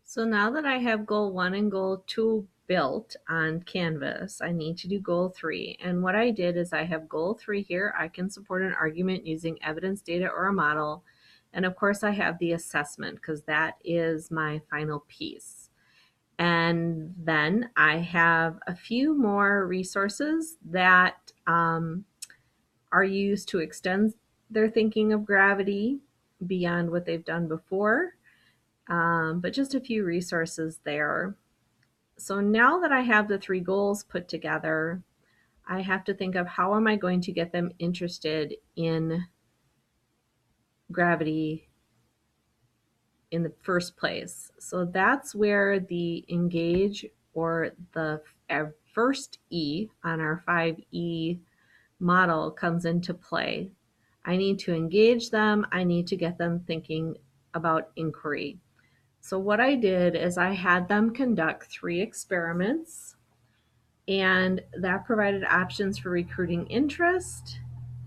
So now that I have goal 1 and goal 2 built on Canvas, I need to do goal 3. And what I did is I have goal 3 here. I can support an argument using evidence, data, or a model. And of course I have the assessment because that is my final piece. And then I have a few more resources that are used to extend their thinking of gravity beyond what they've done before. But just a few resources there. So now that I have the 3 goals put together, I have to think of how am I going to get them interested in gravity in the first place. So that's where the engage, or the first E on our 5E model, comes into play. I need to engage them. I need to get them thinking about inquiry. So what I did is I had them conduct 3 experiments, and that provided options for recruiting interest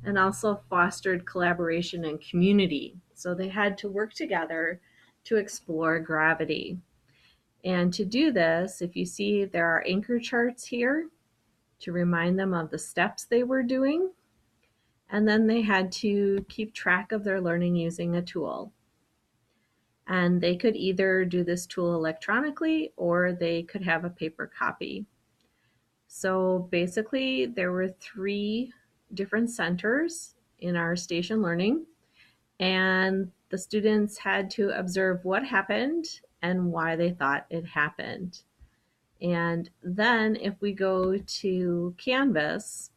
and also fostered collaboration and community. So they had to work together to explore gravity. And to do this, if you see, there are anchor charts here to remind them of the steps they were doing. And then they had to keep track of their learning using a tool. And they could either do this tool electronically or they could have a paper copy. So basically there were 3 different centers in our station learning, and the students had to observe what happened and why they thought it happened. And then if we go to Canvas,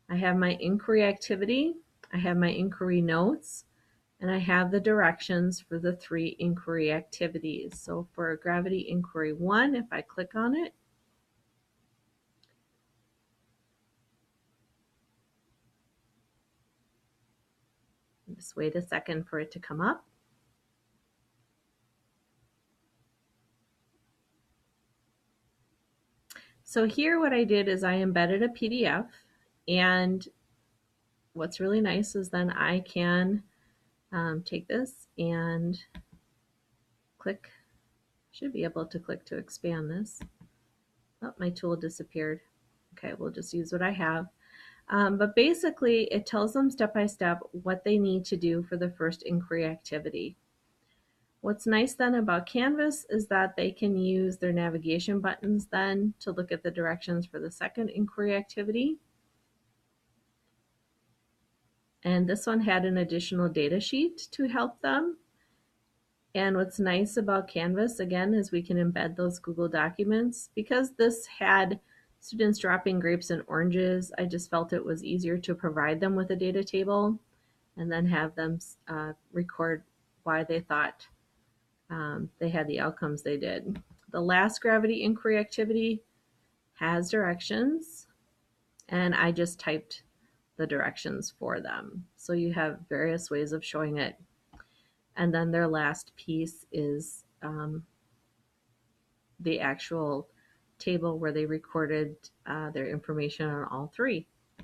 I have my inquiry activity, I have my inquiry notes, and I have the directions for the 3 inquiry activities. So for gravity inquiry 1, if I click on it, just wait a second for it to come up. So here what I did is I embedded a PDF, and what's really nice is then I can take this and click. Should be able to click to expand this. Oh, my tool disappeared. Okay, we'll just use what I have. But basically it tells them step by step what they need to do for the first inquiry activity. What's nice then about Canvas is that they can use their navigation buttons then to look at the directions for the second inquiry activity. And this one had an additional data sheet to help them. And what's nice about Canvas, again, is we can embed those Google documents. Because this had students dropping grapes and oranges, I just felt it was easier to provide them with a data table and then have them record why they thought they had the outcomes they did. The last gravity inquiry activity has directions, and I just typed the directions for them. So you have various ways of showing it. And then their last piece is the actual table where they recorded their information on all 3.